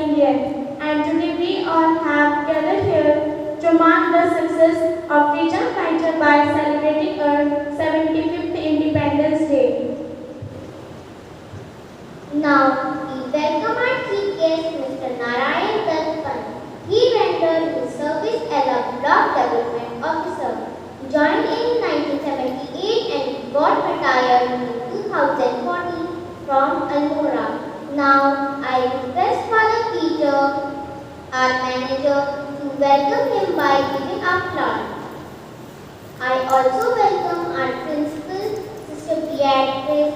Indian, and today we all have gathered here to mark the success of freedom fighter by celebrating our 75th Independence Day. Now, we welcome our chief guest, Mr. Narayan Datt. He rendered his service as a block development officer, joined in 1978 and got retired in 2014 from Almora. Now, I request Father Peter, our manager, to welcome him by giving a flower. I also welcome our principal, Sister Beatrice,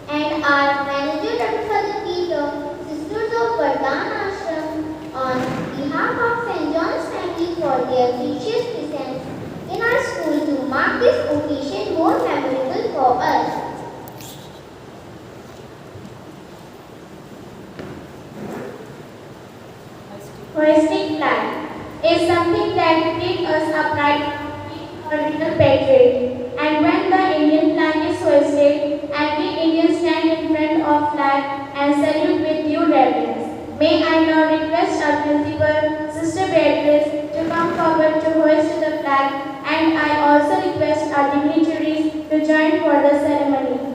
and our manager, Dr. Father Peter, Sisters of Vardhan Ashram, on behalf of St. John's family for their precious presence in our school to mark this occasion more memorable for us. Hoisting flag is something that gives us a pride of our little patriot. And when the Indian flag is hoisted and we Indians stand in front of flag and salute with due reverence. May I now request our principal, Sister Beatrice, to come forward to hoist the flag, and I also request our dignitaries to join for the ceremony.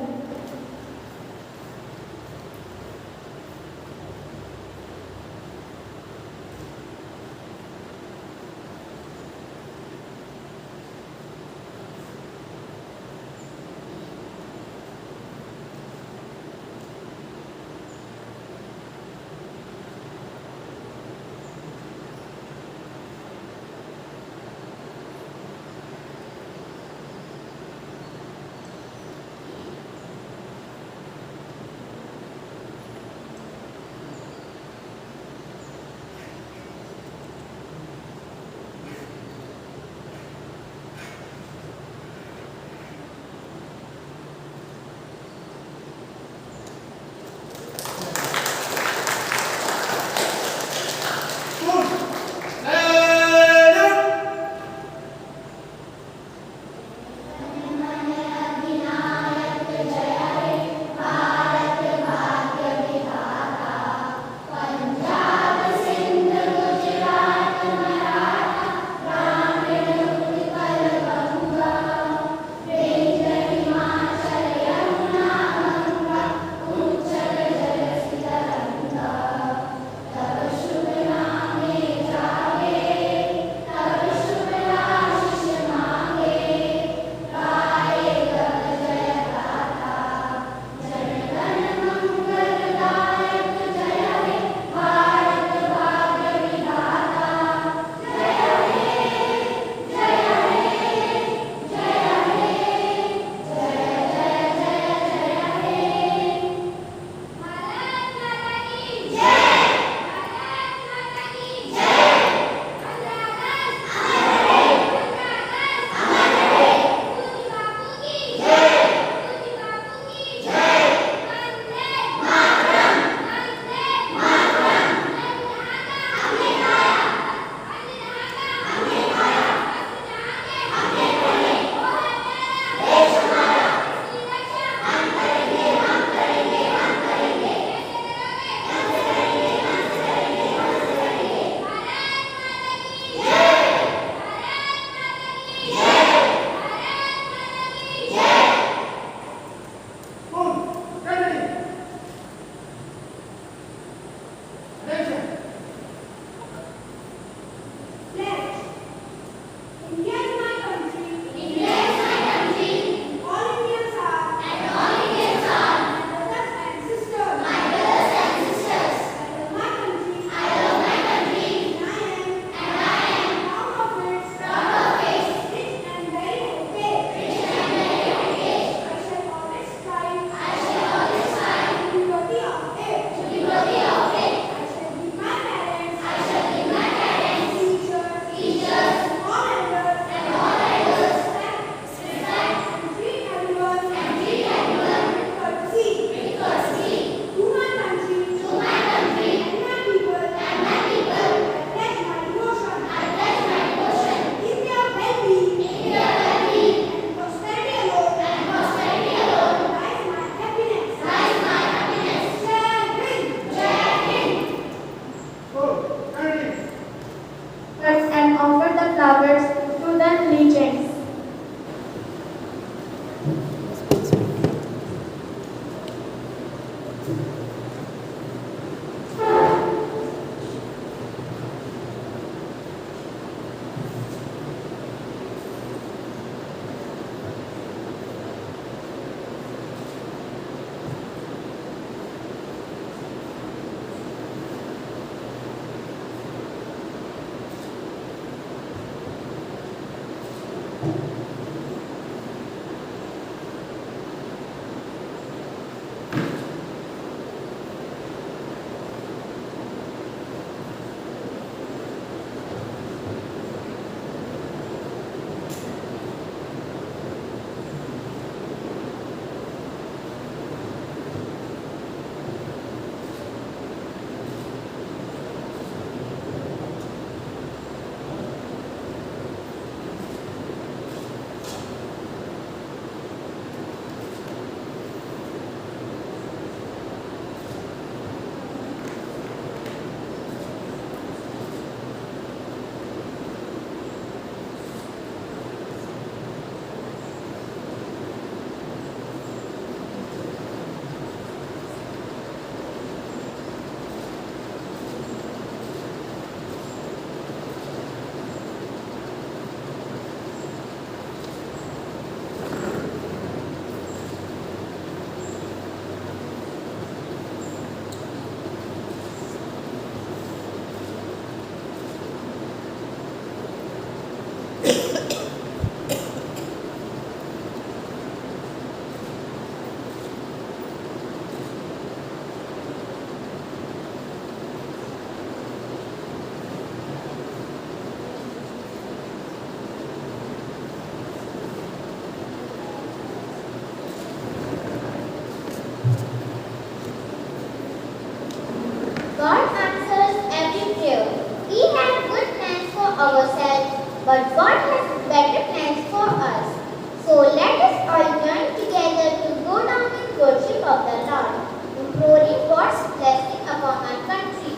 blessing upon our country.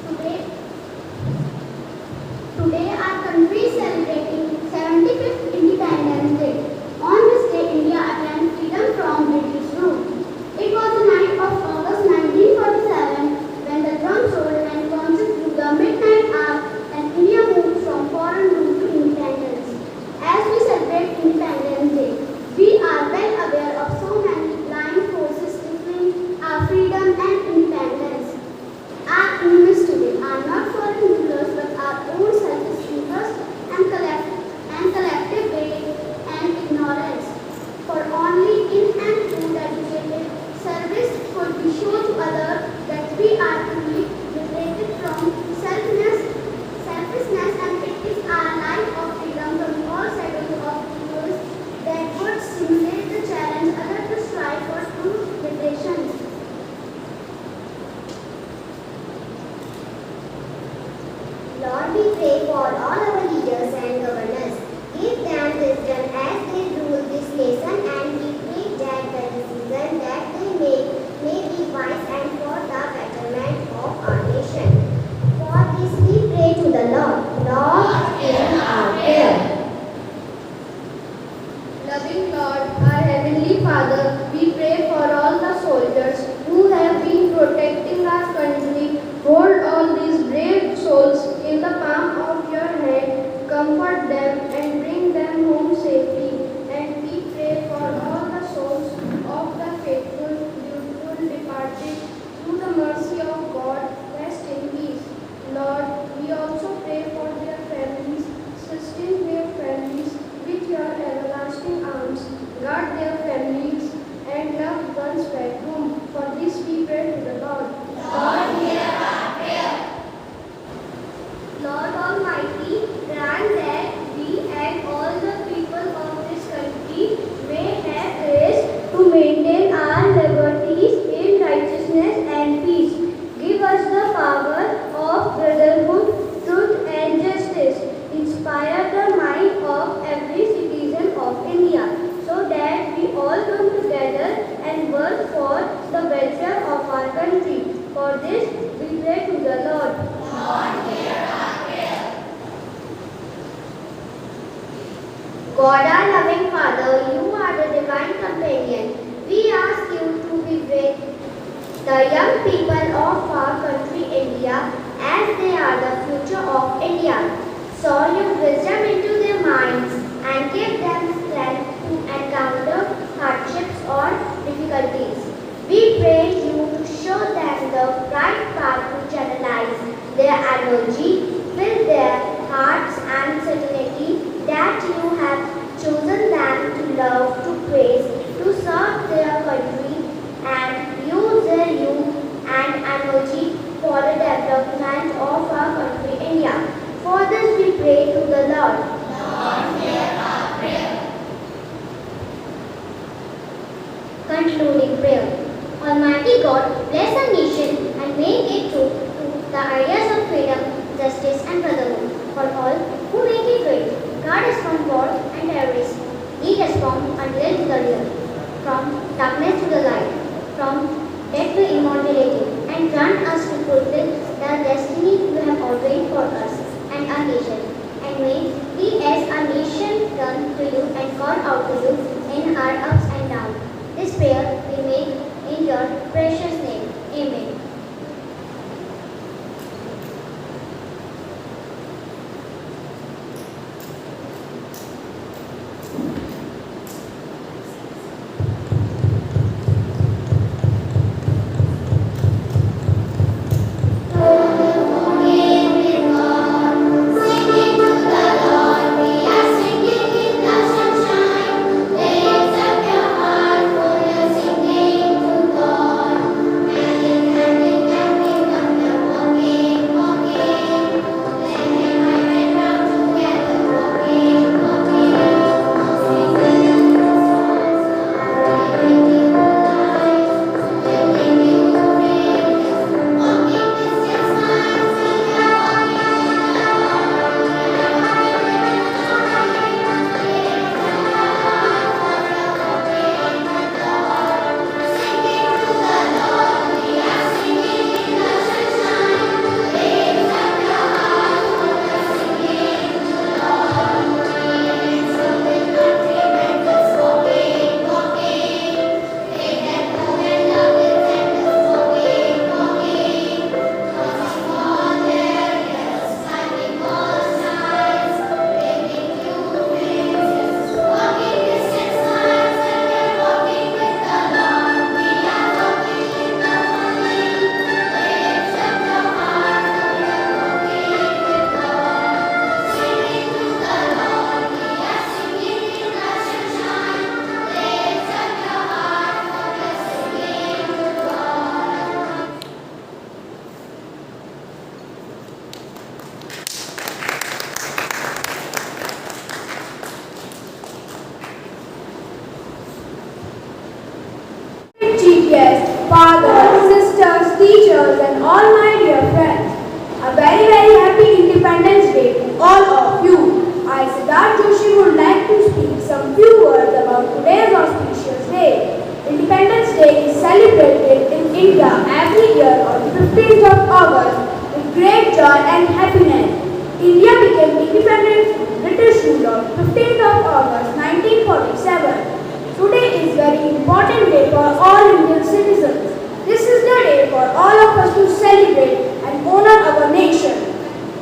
Today, today our country is celebrating 75th Independence Day. On this day, India attained freedom from British rule. It was the night of August 1947 when the drums rolled and concerts through the midnight hour and India moved from foreign rule to independence. As we celebrate Independence Day, we are well aware of so many blind forces stifling our freedom and independence. Our enemies today are not foreign rulers but our own selfish interests and collective greed and ignorance. For only in and through dedicated service could we show to others that we are truly liberated from selfishness, and it is our life of freedom from all shadows of evils that would stimulate the challenge others to strive for true liberation. Lord, we pray for all our leaders and governors. Give them wisdom as they rule this nation, and we pray that the decisions that they make may be wise and for the betterment of our nation. For this we pray to the Lord. Lord, hear our prayer. Loving Lord, our Heavenly Father, we pray for all the soldiers who have been protecting our country. Hold all these brave souls in the palm of your hand, comfort them and bring them home safely. And we pray for all the souls of the faithful, beautiful departed, through the mercy of God, rest in peace. Lord, we also pray for their families, sustain their families with your everlasting arms, guard their families and loved ones back home. For this we pray to the Lord. Lord, hear our prayer. Lord Almighty, grant that we and all the people of this country may have grace to maintain our liberties in righteousness and peace. Give us the power of brotherhood, truth and justice. Inspire the mind of every citizen of India so that we all come together and work for the welfare of our country. For this we pray to the Lord. Lord, hear our prayer. God, our loving Father, you are the divine companion. We ask you to be with the young people of our country, India, as they are the future of India. Sow your wisdom into their minds and give them strength to encounter hardships or difficulties. We pray you to show them the right path to channelize their energy, fill their hearts and certainty that you have chosen them to love, to praise, to serve their country and use their youth and energy for the development of our country, India. For this we pray to the Lord. Lord, hear our prayer. Concluding prayer. Almighty God, bless our nation and make it true to the ideas of freedom, justice and brotherhood for all who make it great. Guard us from war and terrorism. Lead us from unreal to the real, from darkness to the light, from death to immortality, and grant us to fulfill the destiny you have ordained for us and our nation. And may we as a nation turn to you and call out to you in our ups and downs. This prayer we make in your precious name. Amen. fathers, sisters, teachers, and all my dear friends. A very happy Independence Day to all of you. I, Siddharth Joshi, would like to speak some few words about today's auspicious day. Independence Day is celebrated in India every year on the 15th of August with great joy and happiness. India became independent from British rule on 15th of August 1947. Today is very important day for all Indian citizens. This is the day for all of us to celebrate and honor our nation.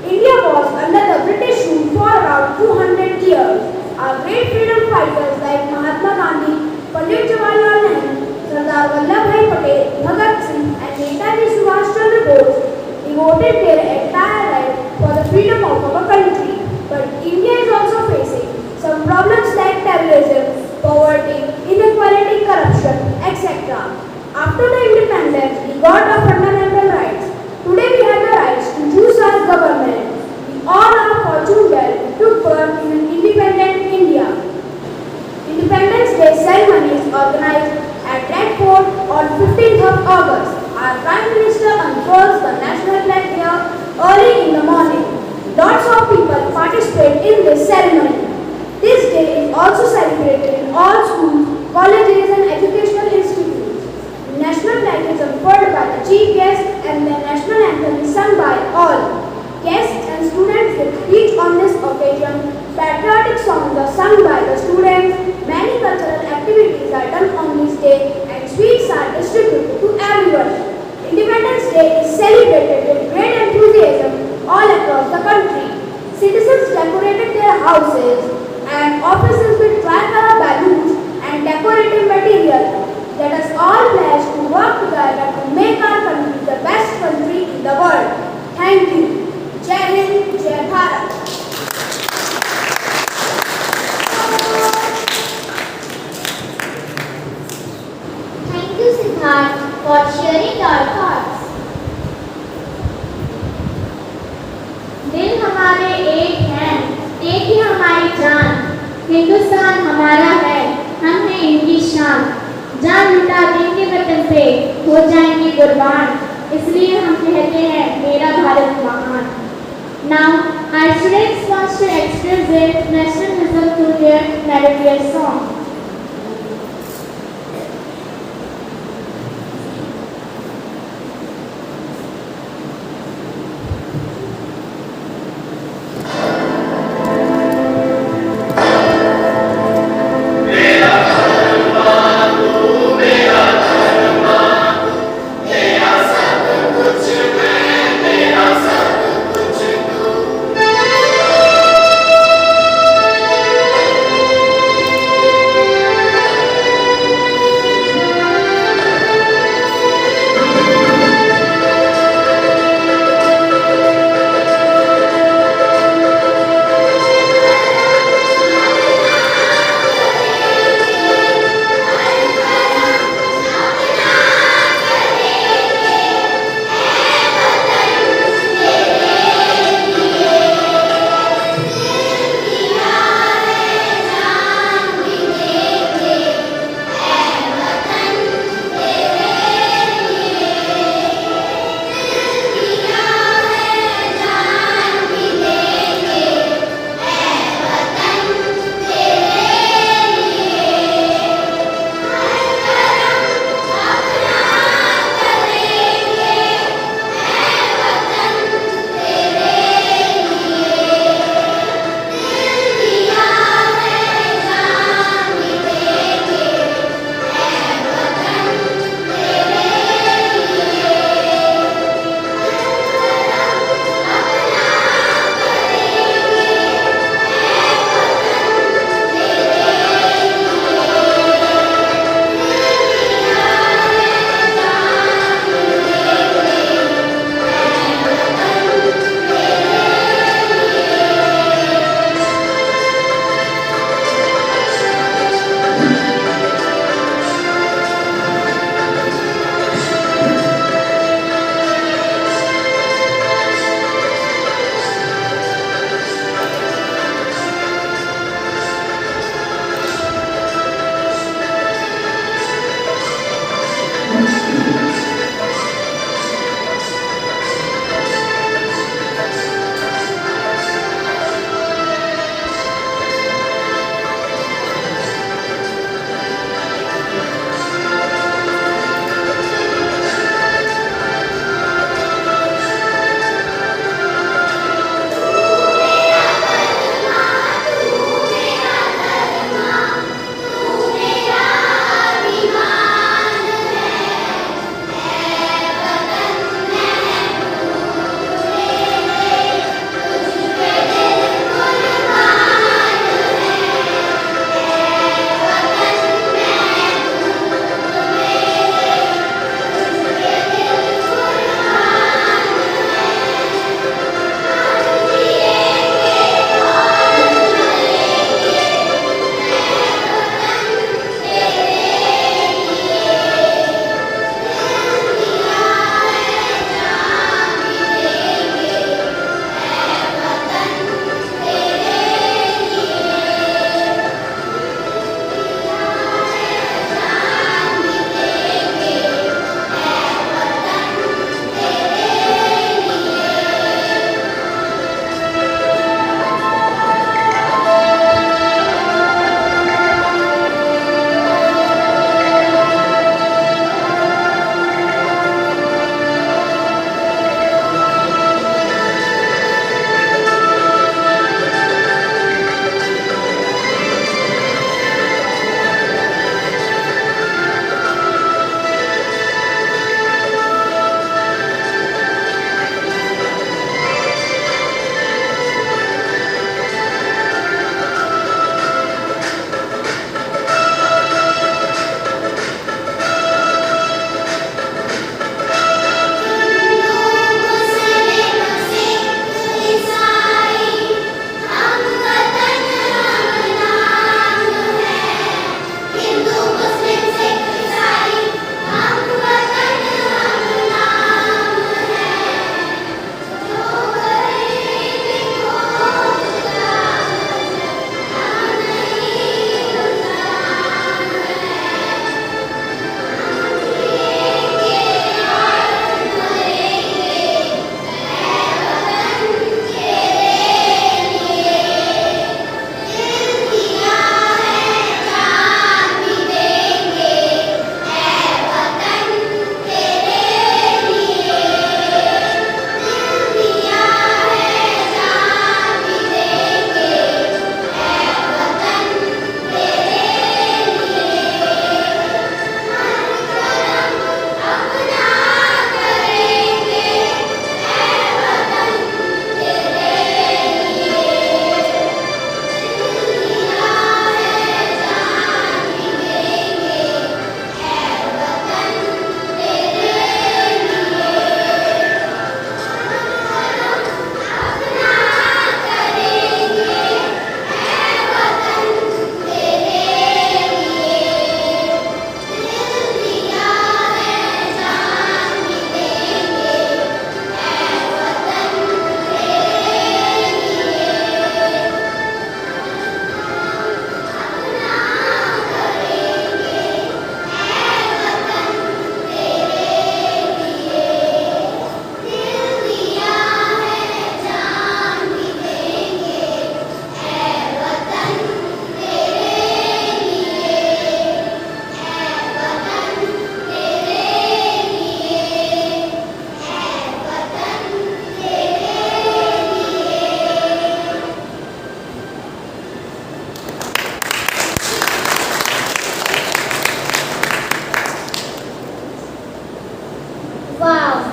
India was under the British rule for around 200 years. Our great freedom fighters like Mahatma Gandhi, Pandit Jawaharlal Nehru, Sardar Vallabhbhai Patel, Bhagat Singh and Netaji Subhash Chandra Bose devoted their entire life for the freedom of our country. But India is also facing some problems like terrorism, poverty, inequality, corruption, etc. After the independence, we got our fundamental rights. Today we have the rights to choose our government. We all are fortunate well we took birth in an independent India. Independence Day ceremony is organized at Red Fort on 15th of August. Our Prime Minister unfurls the national flag here early in the morning. Lots of people participate in this ceremony. This day is also celebrated in all schools, colleges and educational institutes. The national flag is unfurled by the chief guest and the national anthem is sung by all. Guests and students give speech on this occasion. Patriotic songs are sung by the students. Many cultural activities are done on this day and sweets are distributed to everyone. Independence Day is celebrated with great enthusiasm all across the country. Citizens decorated their houses and offices with tricolor balloons and decorative material. Let us all pledge to work together to make our country the best country in the world. Thank you. Jai Hind, Jai Bharat. Thank you, Siddharth, for sharing your thoughts. दिल हमारे एक हैं, एक ही हमारी जान। हिंदुस्तान हमारा है, हम हैं इनकी शान। जान लुटा देंगे वतन पे, हो जाएंगे कुर्बान। इसलिए हम कहते हैं मेरा भारत महान। Now, our students wants to express their nationalism through their melodious song.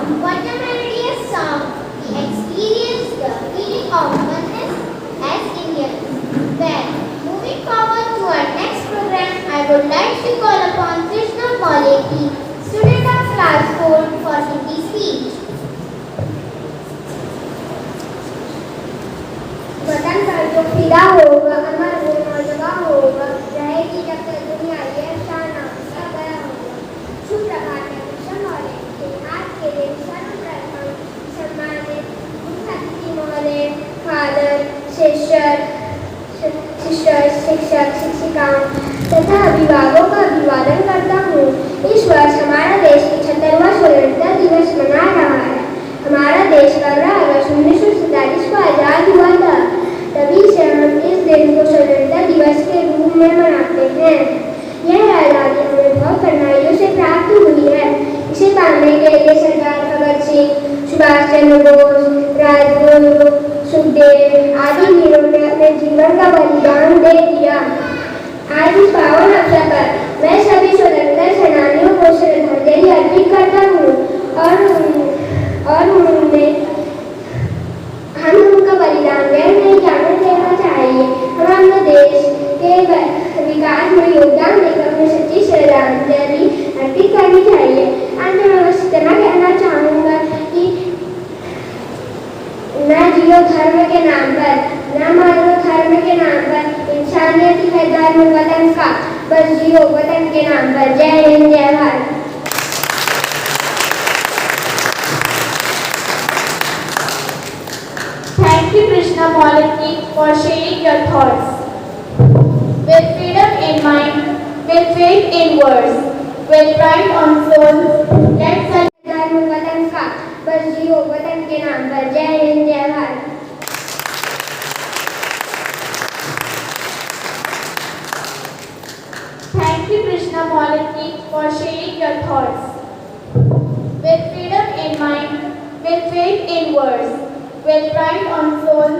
What a melodious song! We experience the feeling of oneness as Indians. Well, moving forward to our next program, I would like to call upon Krishna Maleki, student of class 4 for Hindi speech. वतन पर जो फिदा होगा अमर वो नौजवा होगा रहेगी जब तक दुनिया ये अफसाना उसका गया होगा शुभ प्रभात है कृष्ण मौर्य के आज के दिन सर्वप्रथम सम्मानित मुख्य अतिथि महोदय फादर शिक्षक शिक्षिकाओं तथा अभिभावकों का अभिवादन करता हूँ। इस वर्ष हमारा देश 75वां स्वतंत्रता दिवस मना रहा है। हमारा देश 15 अगस्त 1947 को आजाद हुआ था। तभी से हम इस दिन को स्वतंत्रता दिवस के रूप में मनाते हैं। यह आज़ादी हमें बहुत कठिनाइयों से प्राप्त हुई है। इसे पाने के लिए सरदार भगत सिंह, सुभाष चंद्र बोस, राजगुरु, सुखदेव आदि वीरों ने अपने जीवन का बलिदान दे दिया। आज इस पावन अवसर पर मैं सभी स्वतंत्रता सेनानियों को श्रद्धांजलि अर्पित करता हूँ और हम उनका बलिदान व्यर्थ नहीं जाने देना चाहिए। हम अपने देश के विकास में योगदान देकर अपनी सच्ची श्रद्धांजलि अर्पित करनी चाहिए। अंत में बस इतना कहना चाहूँगा कि न जियो धर्म के नाम पर, न मानो धर्म के नाम पर, इंसानियत ही है धर्म वतन का, बस जियो वतन के नाम पर। जय हिंद, जय Bharat. Thank you, Krishna Maleki, for sharing your thoughts. With freedom in mind, with faith in words, with pride on soul, let's धर्म वतन का, बस जियो वतन के नाम पर। जय हिंद, जय Bharat. Thank you, Krishna Maleki, for sharing your thoughts. With freedom in mind, with faith in words, with pride on soul,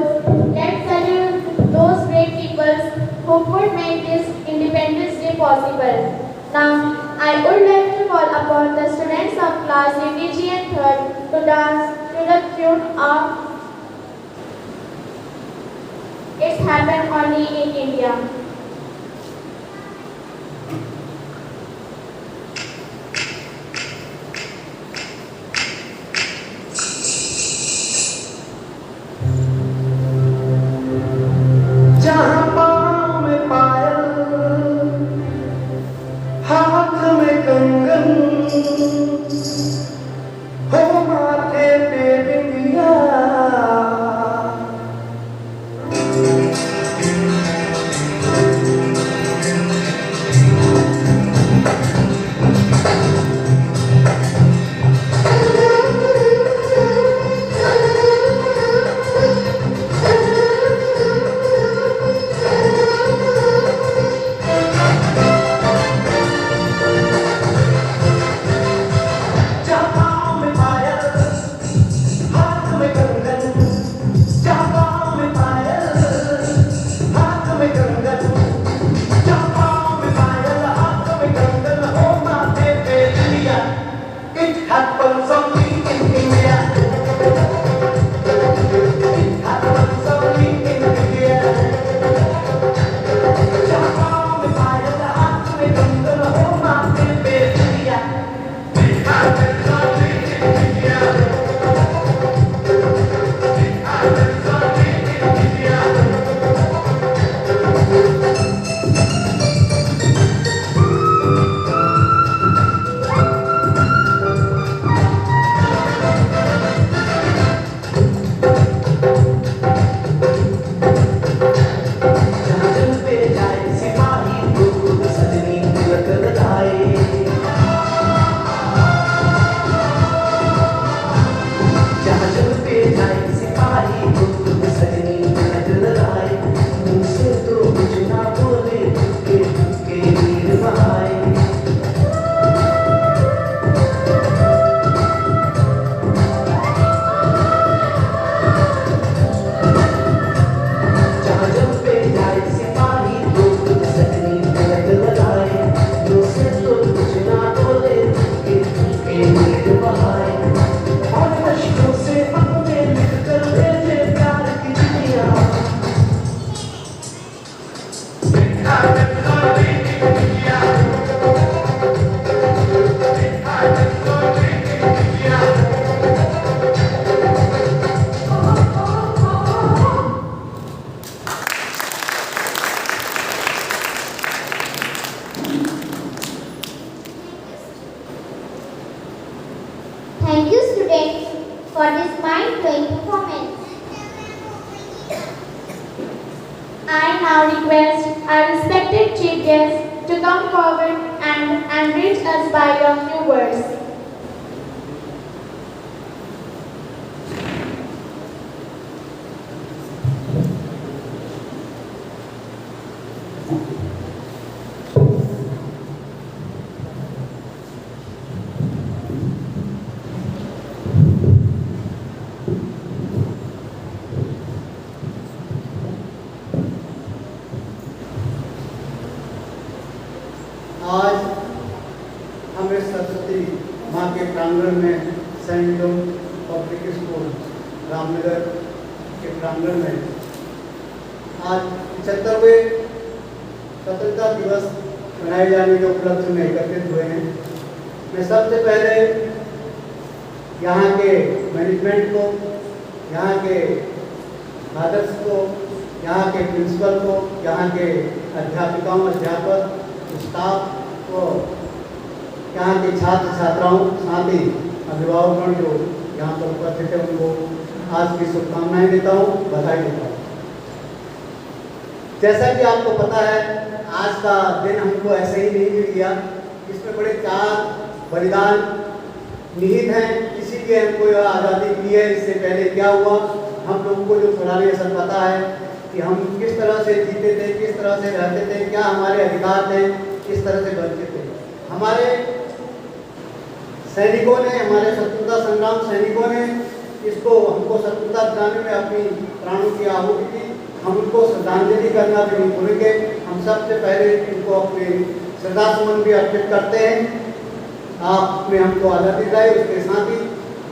let's salute those great people who could make this Independence Day possible. Now, I would like to call upon the students of class UKG and 3rd to dance to the tune of It's Happened Only in India. students for this mind-blowing performance. I now request our respected chief guest to come forward and enrich us by your few words. आज हम इस सरस्वती माँ के प्रांगण में saint John public school Ramnagar के प्रांगण में आज 75वें स्वतंत्रता दिवस मनाए जाने के उपलक्ष्य में एकत्रित हुए हैं। मैं सबसे पहले यहाँ के मैनेजमेंट को, यहाँ के फादर्स को, यहाँ के प्रिंसिपल को, यहाँ के अध्यापिकाओं अध्यापक स्टाफ को, यहाँ के छात्र छात्राओं, साथ ही अभिभावकगण जो यहाँ पर उपस्थित है उनको आज की शुभकामनाएं देता हूँ, बधाई देता हूँ। जैसा कि आपको पता है, आज का दिन हमको ऐसे ही नहीं मिल गया, इसमें बड़े त्याग बलिदान निहित हैं। इसीलिए हमको यह आज़ादी मिली है। इससे पहले क्या हुआ, हम लोगों को जो थोड़ा भी ऐसा पता है कि हम किस तरह से जीते थे, किस तरह से रहते थे, क्या हमारे अधिकार थे, किस तरह से बचते थे। हमारे सैनिकों ने, हमारे स्वतंत्रता संग्राम सैनिकों ने इसको हमको स्वतंत्रता दिलाने में अपनी प्राणों की आहुति दी। हम उनको श्रद्धांजलि करना भी नहीं भूलेंगे। हम सबसे पहले इनको अपने श्रद्धासुमन भी अर्पित करते हैं। आपने हमको आज़ादी दिलाई, उसके साथ ही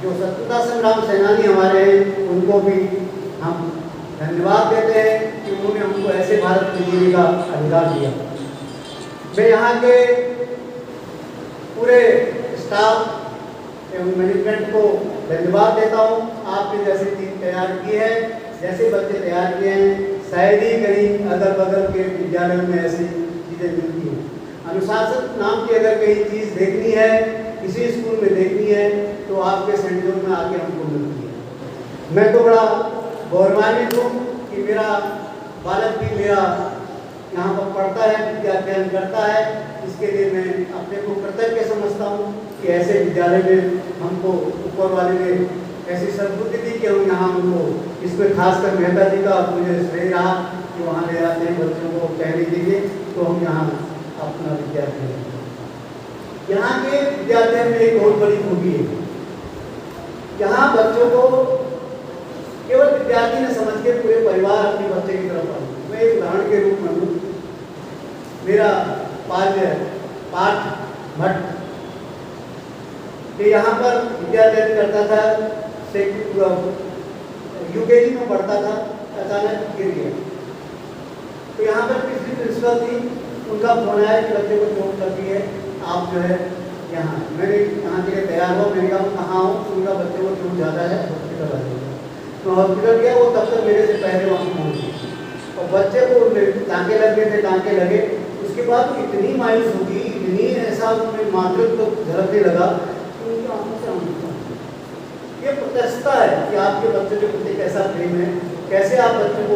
जो स्वतंत्रता संग्राम सेनानी हमारे हैं उनको भी हम धन्यवाद देते हैं कि उन्होंने हमको ऐसे भारत में जीने का अधिकार दिया। मैं यहाँ के पूरे स्टाफ एवं मैनेजमेंट को धन्यवाद देता हूँ। आपने जैसे टीम तैयार की है, जैसे बच्चे तैयार किए हैं, शायद ही कहीं अगल बगल के विद्यालयों में ऐसी चीज़ें मिलती हैं। अनुशासन नाम की अगर कहीं चीज़ देखनी है, किसी स्कूल में देखनी है, तो आपके सेंट जोन में आके हमको मिलती है। मैं तो बड़ा गौरवान्वित हूँ कि मेरा बालक भी मेरा यहाँ पर पढ़ता है, विद्या अध्ययन करता है। इसके लिए मैं अपने को कृतज्ञ समझता हूँ कि ऐसे विद्यालय में हमको ऊपर वाले ने ऐसी सद्बुद्धि दी कि हम यहाँ उनको, इसमें खासकर मेहता जी का मुझे श्रेय रहा कि वहाँ ले आते हैं बच्चों को कहने के लिए, तो हम यहाँ अपना विद्या अध्ययन। यहाँ के विद्या अध्ययन में एक बहुत बड़ी खूबी है, यहाँ बच्चों को केवल विद्यार्थी ने समझ के पूरे परिवार अपने बच्चे की तरफ पढ़े। मैं एक उदाहरण के रूप में हूँ, मेरा बाल्य पाठ भट्ट यहाँ पर विद्या अध्ययन करता था, यूकेजी में पढ़ता था, अचानक गिर गया। तो यहाँ पर पिछली प्रिंसिपल थी, उनका फोन आया कि बच्चे को चोट लगी है, आप जो है यहाँ। मैंने यहाँ के लिए तैयार हुआ, मैंने कहा कहाँ हूँ, तो उनका बच्चे को चोट ज़्यादा है, हॉस्पिटल आ जाएगा। तो हॉस्पिटल गया, वो तब तक मेरे से पहले वहाँ पहुँच गए और बच्चे को टाँके लग गए थे, टाँके लगे। उसके बाद वो इतनी मायूस होगी, इतनी ऐसा उन्हें मातृत्व को झलकने लगा कि उनकी आंखों से आंसू। ये प्रत्यक्षता है कि आपके बच्चे के प्रति कैसा प्रेम है, कैसे आप बच्चे को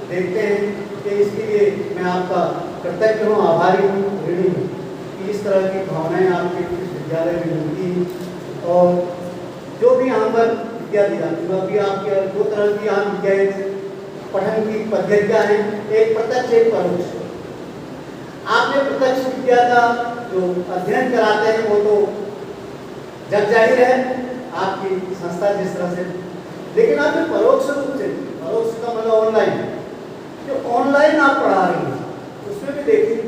देखते हैं। कि इसके लिए मैं आपका कृतज्ञ हूँ, आभारी हूँ, ऋणी हूँ कि इस तरह की भावनाएँ आपके इस विद्यालय में मिलती हैं। और जो भी यहाँ पर विद्या दी जाती है, अभी आपके दो तरह की यहाँ विद्या पठन की पद्धतियाँ हैं, एक प्रत्यक्ष एक परोक्ष। आपने प्रत्यक्ष विद्या का जो अध्ययन कराते हैं वो तो जग जाहिर है आपकी संस्था जिस तरह से, लेकिन आपने परोक्ष रूप से, परोक्ष का मतलब ऑनलाइन, जो ऑनलाइन आप पढ़ा रही हैं उसमें भी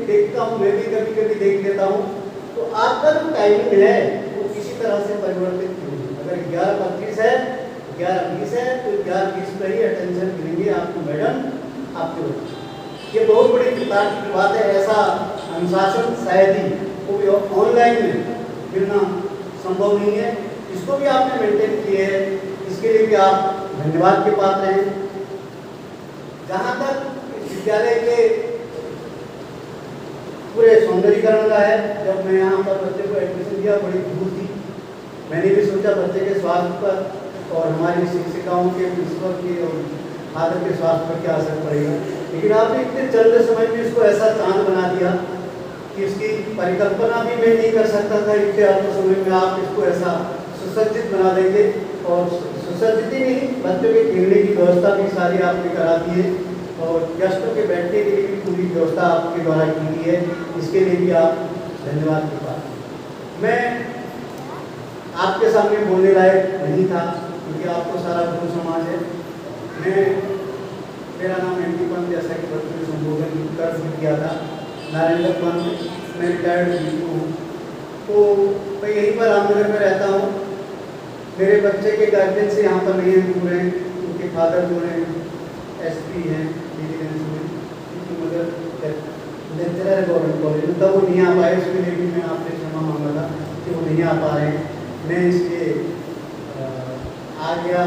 देखता हूँ, मैं भी कभी कभी देख लेता हूँ। तो आपका जो टाइमिंग है वो किसी तरह से परिवर्तित नहीं है। अगर 11:25 है, 11:20 है, तो 11:20 पर ही अटेंशन मिलेंगे आपको मैडम, आपके बच्चे। ये बहुत बड़ी प्रकार की बात है। ऐसा अनुशासन शायद ही वो भी ऑनलाइन में मिलना संभव नहीं है। इसको भी आपने मेंटेन किए है, इसके लिए भी आप धन्यवाद के पात्र हैं। जहाँ तक विद्यालय के पूरे सौंदर्यीकरण का है, जब मैं यहाँ पर बच्चे को एडमिशन दिया, बड़ी दूर थी, मैंने भी सोचा बच्चे के स्वास्थ्य पर और हमारी शिक्षिकाओं के, प्रिंसिपल के और फादर के स्वास्थ्य पर क्या असर पड़ेगा। लेकिन आपने इतने चंद समय में इसको ऐसा चांद बना दिया कि इसकी परिकल्पना भी मैं नहीं कर सकता था। इतने अल्प समय में आप इसको ऐसा सुसज्जित बना देंगे, और सुसज्जित ही नहीं, बच्चों के खेलने की व्यवस्था भी सारी आपने करा दी है और गेस्टों के बैठने के लिए भी पूरी व्यवस्था आपके द्वारा की गई है। इसके लिए भी आप धन्यवाद के पात्र। मैं आपके सामने बोलने लायक नहीं था क्योंकि आपको सारा गुरु समाज है। मेरा नाम एमपी पंत, जैसा कि बच्चों ने संबोधन कर किया था, नारायण पंत, मैं रिटायर्ड डीपू हूँ। तो मैं यहीं पर रामनगर में रहता हूँ। मेरे बच्चे के गार्जियन से यहाँ पर नहीं है, दूर हैं। उनके फादर जो हैं SP हैं मगर लेक्चरर है गवर्नमेंट कॉलेज में, तब वो नहीं आ पाए। उसके लिए भी मैं आपसे क्षमा मांगा था कि वो नहीं आ पा रहे हैं। मैं इसके आ गया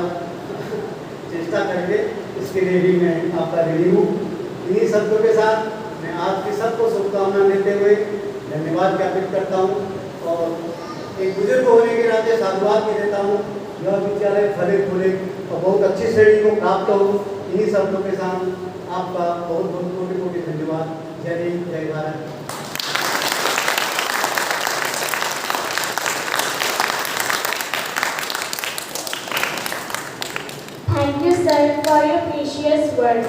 चेष्टा करके, इसके लिए भी मैं आपका ऋणी हूँ। इन्हीं शब्दों के साथ मैं आपके सबको शुभकामना देते हुए धन्यवाद ज्ञापित करता हूँ और एक बुजुर्ग होने के नाते साधुवाद भी देता हूँ। यह विद्यालय फले फूले और बहुत अच्छी श्रेणी को प्राप्त हो। इन्हीं शब्दों के साथ आपका बहुत बहुत कोटि कोटि धन्यवाद। जय हिंद, जय Bharat. Thank you, sir, for your precious words.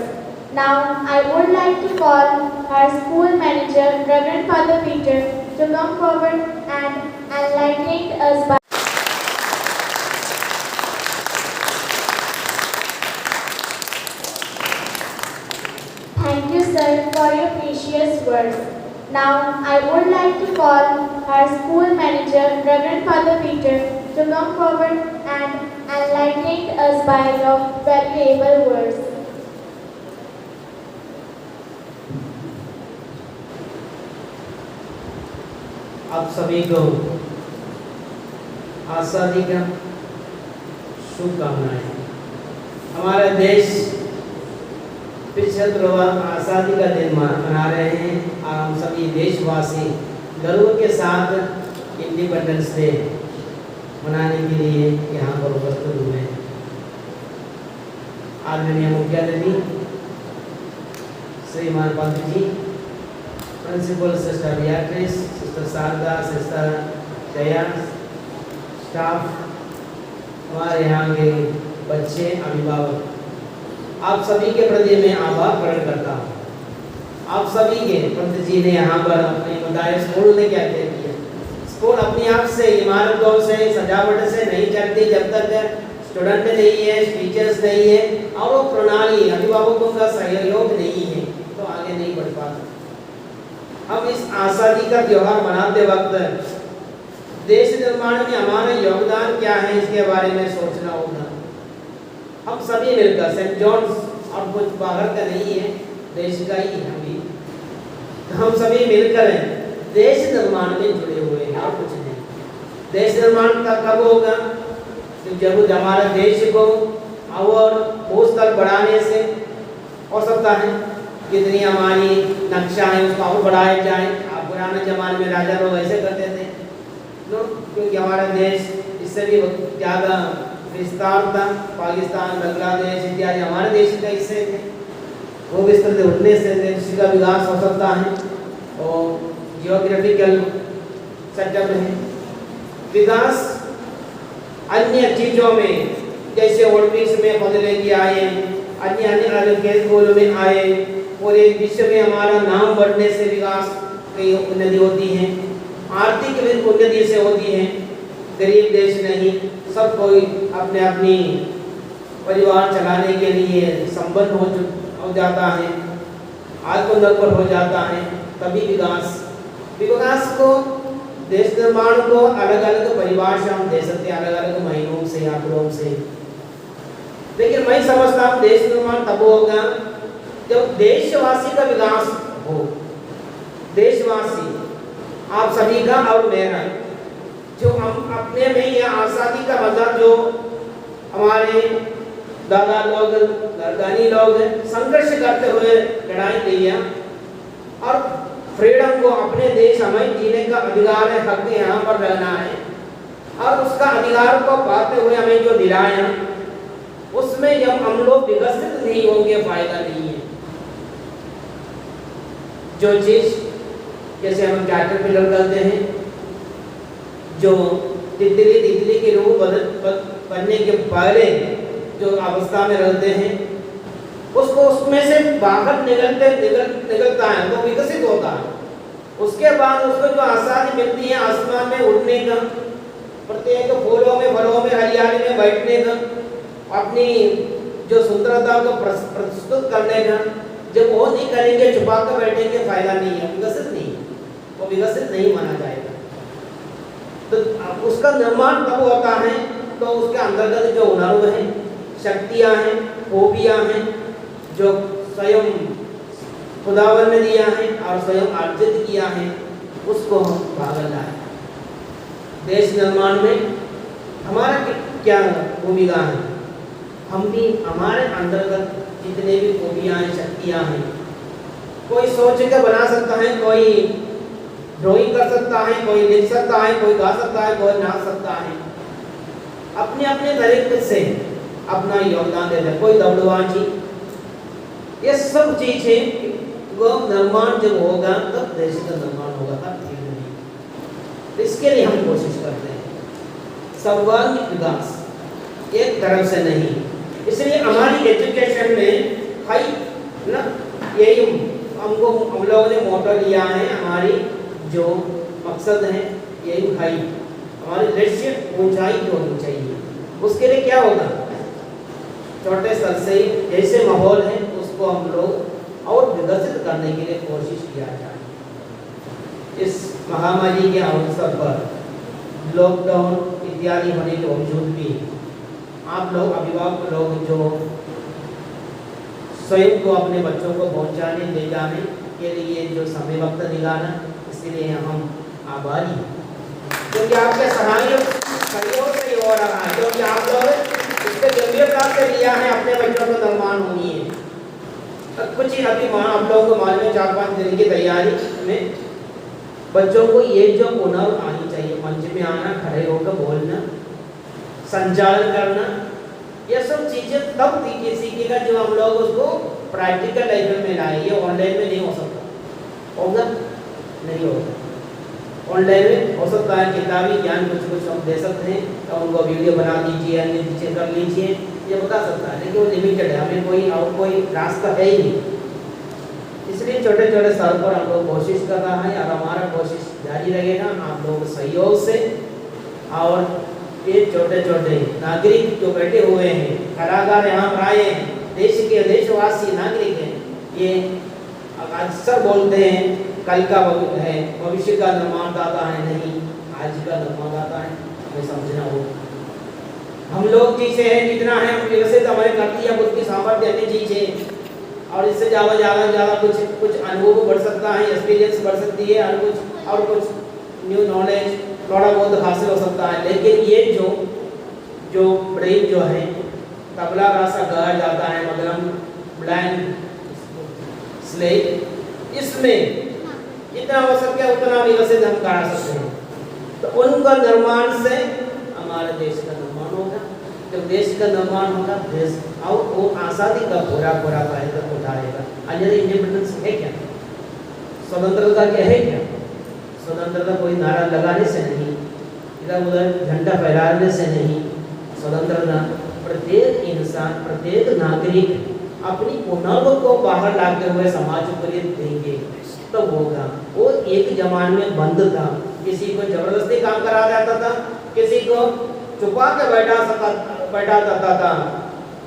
Now, I would like to call our school manager, Reverend Father Peter, to come forward and enlighten us by. Thank you, sir, for your precious words. Now, I would like to call our school manager, Reverend Father Peter, to come forward and enlighten us by your valuable words. आप सभी को आज़ादी का शुभकामनाएं। हमारा देश 75वां आज़ादी का दिन मना रहे हैं। हम सभी देशवासी गर्व के साथ इंडिपेंडेंस डे मनाने के लिए यहाँ पर उपस्थित हुए हैं। आदरणीय मुख्य अतिथि श्रीमान Pant ji, principal sister Beatrice, sister Sharda, sister Jaya, staff, हमारे यहाँ के बच्चे, अभिभावक, आप सभी के प्रति मैं आभार प्रकट करता हूँ। आप सभी के पंत जी ने यहाँ पर अपने बताया स्कूल ने क्या तय किया। स्कूल अपने आप से, इमारतों से, सजावट से नहीं चलती जब तक स्टूडेंट नहीं है, टीचर्स नहीं है और वो प्रणाली अभिभावकों का सहयोग नहीं है तो आगे नहीं बढ़ पाता। हम इस आज़ादी का त्योहार मनाते वक्त देश निर्माण में हमारा योगदान क्या है इसके बारे में सोचना होगा। हम सभी मिलकर, सेंट जॉन्स और कुछ बाहर का नहीं है, देश का ही हम भी, हम सभी मिलकर देश निर्माण में जुड़े हुए हैं और कुछ नहीं। देश निर्माण का कब होगा? जब हमारे देश को और भूस्थल बढ़ाने से हो सकता है, जितनी हमारी नक्शा है उसको और बढ़ाया जाए। आप पुराने जमाने में राजा लोग ऐसे करते थे क्योंकि हमारा देश इससे भी ज़्यादा विस्तार था। पाकिस्तान, बांग्लादेश इत्यादि हमारे देश का हिस्से थे। वो विस्तृत उठने से देश का विकास हो सकता है और जियोग्राफिकल सेटअप है। विकास अन्य चीज़ों में जैसे ओलंपिक्स में बदले के आए, अन्य खेल में आए, पूरे विश्व में हमारा नाम बढ़ने से विकास की उन्नति होती है। आर्थिक उन्नति से होती है। गरीब देश नहीं, सब कोई अपने अपनी परिवार चलाने के लिए संपन्न हो जाता है, आत्मनिर्भर हो जाता है, तभी विकास को, देश निर्माण को अलग अलग परिभाषा हम दे सकते हैं, अलग अलग महीनों से, आंकड़ों से। लेकिन मैं समझता हूँ देश निर्माण तब होगा जब देशवासी का विकास हो। देशवासी आप सभी का और मेरा, जो हम अपने में यह आज़ादी का मजा जो हमारे दादा लोग, दादानी लोग संघर्ष करते हुए लड़ाई लिया और फ्रीडम को, अपने देश हमें जीने का अधिकार है, हक यहाँ पर रहना है। और उसका अधिकार को पाते हुए हमें जो दिलाया, उसमें जब हम लोग विकसित नहीं होंगे फायदा नहीं है। जो चीज जैसे हम कैटरपिलर करते हैं, जो तितली के रूप बनने के पहले जो अवस्था में रहते हैं, उसको उसमें से बाहर निकलता है तो विकसित होता है। उसके बाद उसको जो आसानी मिलती है आसमान में उड़ने का, प्रत्येक फूलों में फलों में हरियाली में बैठने का, अपनी जो सुंदरता को प्रस्तुत करने का, जब वो नहीं करेंगे छुपा कर बैठेंगे फायदा नहीं है, विकसित नहीं, वो विकसित नहीं माना जाएगा। तो उसका निर्माण कब होता है, तो उसके अंतर्गत जो हुनर है, शक्तियाँ हैं, खूबियाँ हैं, जो स्वयं खुदावन ने दिया है और स्वयं अर्जित किया है, उसको हम बाहर लाए। देश निर्माण में हमारा क्या भूमिका है? हम भी हमारे अंतर्गत जितने भी खूबियाँ हैं, शक्तियाँ हैं, कोई सोच के बना सकता है, कोई ड्राइंग कर सकता है, कोई लिख सकता है, कोई गा सकता है, कोई नाच सकता है, अपने अपने तरीके से अपना योगदान देता है, कोई दौड़बाजी, ये सब चीजें वो निर्माण जब होगा तब देश का निर्माण होगा, तब ठीक नहीं। इसके लिए हम कोशिश करते हैं सर्वांगीण विकास, एक तरफ से नहीं। इसलिए हमारी एजुकेशन में हाई ना, यही हमको हम लोगों ने मोटो लिया है, हमारी जो मकसद है यही हाई, हमारी लक्ष्य ऊंचाई की होनी चाहिए। उसके लिए क्या होगा? छोटे स्तर से जैसे माहौल है उसको हम लोग और विकसित करने के लिए कोशिश किया जाए। इस महामारी के अवसर पर लॉकडाउन इत्यादि होने के बावजूद भी आप लोग अभिभावक लोग जो स्वयं को अपने बच्चों को पहुंचाने ले जाने के लिए जो समय वक्त निकाला, इसलिए हम आभारी हैं, क्योंकि आपके सहयोग से हो रहा है, क्योंकि आप लोग इसके गंभीरता से लिया है, अपने बच्चों का निर्माण होनी है। कुछ ही अभी आप लोगों को मालूम है 4-5 दिन की तैयारी में बच्चों को ये जो हुनर आनी चाहिए, मंच में आना, खड़े होकर बोलना, संचालन करना, ये सब चीजें तब सीखेगा जो हम लोग उसको प्रैक्टिकल लाइफ में लाए। ये ऑनलाइन में नहीं हो सकता, होगा नहीं होगा। ऑनलाइन में हो सकता है किताबी ज्ञान कुछ हम दे सकते हैं, तो उनको वीडियो बना दीजिए, अन्य चीजें कर लीजिए, ये बता सकता है, लेकिन वो लिमिटेड है, हमें कोई और कोई रास्ता है ही नहीं। इसलिए छोटे छोटे स्तर पर हम लोग कोशिश कर रहा है और हमारा कोशिश जारी रहेगा आप लोगों के सहयोग से। और ये छोटे छोटे नागरिक जो बैठे हुए हैं, कलाकार यहाँ पर आए हैं, देश के देशवासी नागरिक हैं, ये अक्सर बोलते हैं कल का है, भविष्य का निर्माणदाता है, नहीं आज का निर्माणदाता है, हमें समझना होगा। हम लोग चीजें हैं जितना है विकसित हमारे करती है, उसकी सामर्थ्य अन्य चीजें, और इससे ज़्यादा कुछ अनुभव बढ़ सकता है, एक्सपीरियंस बढ़ सकती है, और कुछ न्यू नॉलेज थोड़ा बहुत हासिल हो सकता है। लेकिन ये जो ब्रेन जो है तबला का सा गाया जाता है, मतलब ब्लैंक स्लेट, इसमें जितना हो सके उतना विकसित हम करा सकते हैं। तो उनका निर्माण से हमारे देश का निर्माण होगा। जब देश का निर्माण होगा, देश और वो आज़ादी का पूरा फायदा उठाएगा। अन्यथा इंडिपेंडेंस है क्या? स्वतंत्रता क्या है क्या? स्वतंत्रता कोई नारा लगाने से नहीं, इधर उधर झंडा फहराने से नहीं। स्वतंत्रता प्रत्येक इंसान, प्रत्येक नागरिक अपनी हुनर को बाहर लाते हुए समाज को लिए देंगे तो होगा। वो एक जमाने में बंद था, किसी को जबरदस्ती काम करा जाता था, किसी को छुपा के बैठा जाता था।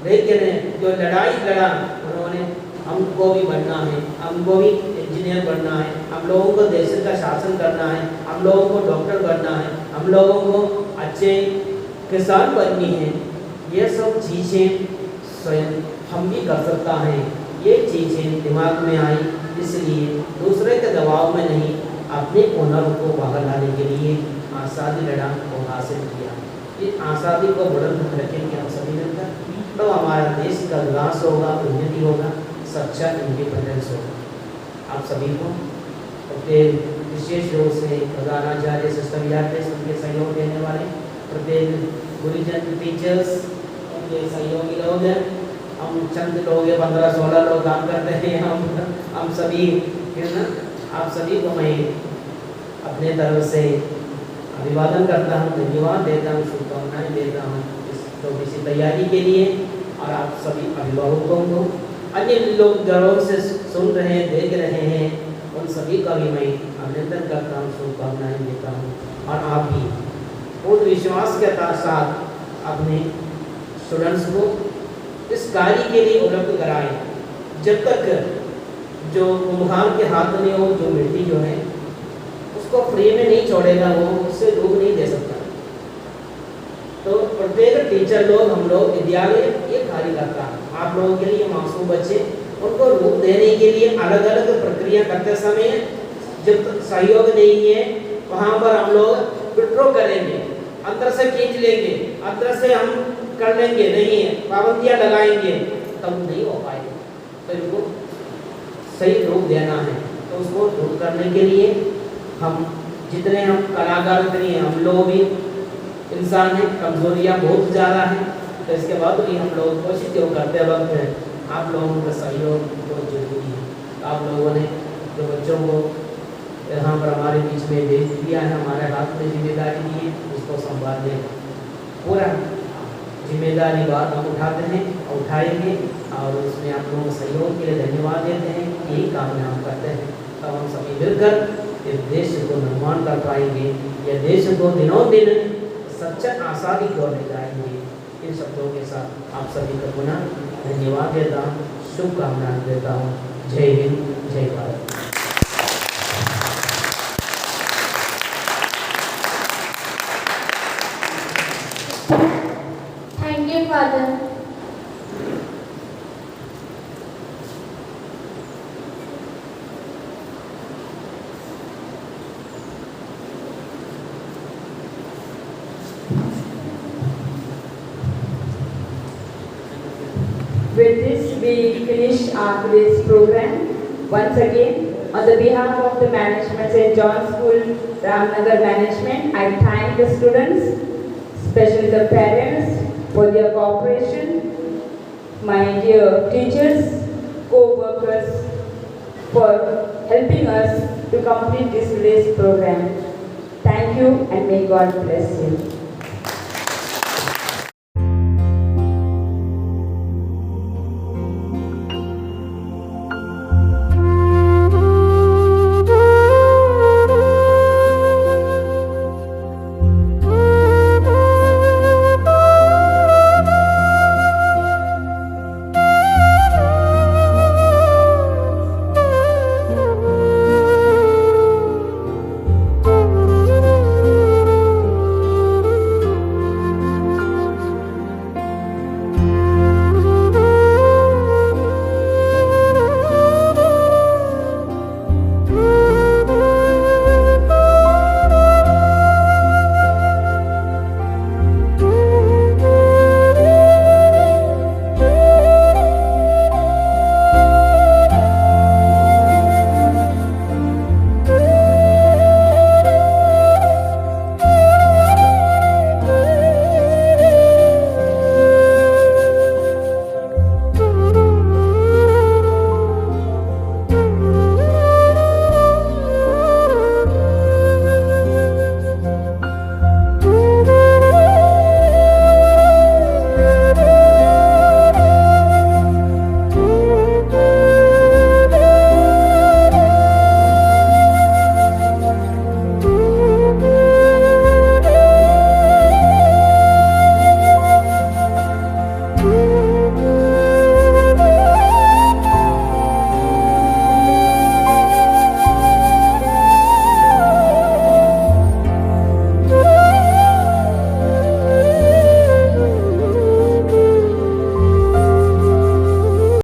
लेकिन जो लड़ाई लड़ा उन्होंने, हमको भी बनना है, हमको भी इंजीनियर बनना है, हम लोगों को देश का शासन करना है, हम लोगों को डॉक्टर बनना है, हम लोगों को अच्छे किसान बननी है। ये सब चीज़ें स्वयं हम भी कर सकता है। ये चीज़ें दिमाग में आई, इसलिए दूसरे के दबाव में नहीं, अपने हुनर को बाहर लाने के लिए आज़ादी लड़ा और हासिल किया। इस आज़ादी को बुलंद रखेंगे हम सभी मिलकर, तो हमारा देश का विकास होगा, उन्नति होगा, सच्चा इंडिपेंडेंस होगा। आप सभी को विशेष रूप से प्रधानाचार्य सिस्टर यात्रा उनके सहयोग देने वाले प्रत्येक गुरुजन, टीचर्स, उनके सहयोगी लोग हैं, हम चंद लोग हैं, 15-16 लोग काम करते हैं। हम सभी है ना, आप सभी को मैं अपने तरफ से अभिवादन करता हूँ, धन्यवाद देता हूँ, शुभकामनाएं देता हूँ इस छोटी सी तैयारी के लिए। और आप सभी अभिभावकों को, अन्य लोग घरों से सुन रहे हैं, देख रहे हैं, उन सभी का भी मैं अभिनंदन करता हूँ, शुभकामनाएं देता हूँ। और आप भी पूर्ण विश्वास के साथ अपने स्टूडेंट्स को इस कार्य के लिए उपलब्ध कराएं। जब तक जो कुम्हार के हाथ में हो, जो मिट्टी जो है उसको फ्री में नहीं छोड़ेगा, वो उससे रूप नहीं दे सकता। तो प्रत्येक टीचर लोग, हम लोग विद्यालय ये कार्य करता है। आप लोगों के लिए मासूम बच्चे, उनको रूप देने के लिए अलग अलग प्रक्रिया करते समय जब तक सहयोग नहीं है, वहाँ पर हम लोग विड्रॉ करेंगे, अंदर से खींच लेंगे, अंदर से हम कर लेंगे, नहीं है पाबंदियाँ लगाएंगे, तब नहीं हो पाएगा। तो इनको सही रूप देना है। तो उसको रूप करने के लिए हम जितने हम कलाकार, उतनी हम लोग भी इंसान हैं, कमजोरियाँ बहुत ज़्यादा हैं। तो इसके बाद भी हम लोग कोशिश क्यों करते वक्त आप लोगों का सहयोग बहुत जरूरी है। आप लोगों ने जो बच्चों को यहाँ पर हमारे बीच में भेज दिया है, हमारे हाथ में जिम्मेदारी दी है, उसको संभालने पूरा जिम्मेदारी बात हम उठाते हैं और उठाएंगे। और उसमें आप लोगों को सहयोग के लिए धन्यवाद देते हैं। यही काम हम करते हैं, तब हम सभी मिलकर इस देश को निर्माण कर पाएंगे। यह देश को दिनों दिन सच्चा आज़ादी की ओर ले जाएंगे। इन शब्दों के साथ आप सभी को पुनः धन्यवाद देता हूँ, शुभकामनाएं देता हूँ। जय हिंद, जय Bharat. Thank you, Father. With this, we finish our today's program. Once again, on the behalf of the management, St. John's School, Ramnagar management, I thank the students, especially the parents, for their cooperation, my dear teachers, co-workers, for helping us to complete this today's program. Thank you and may God bless you.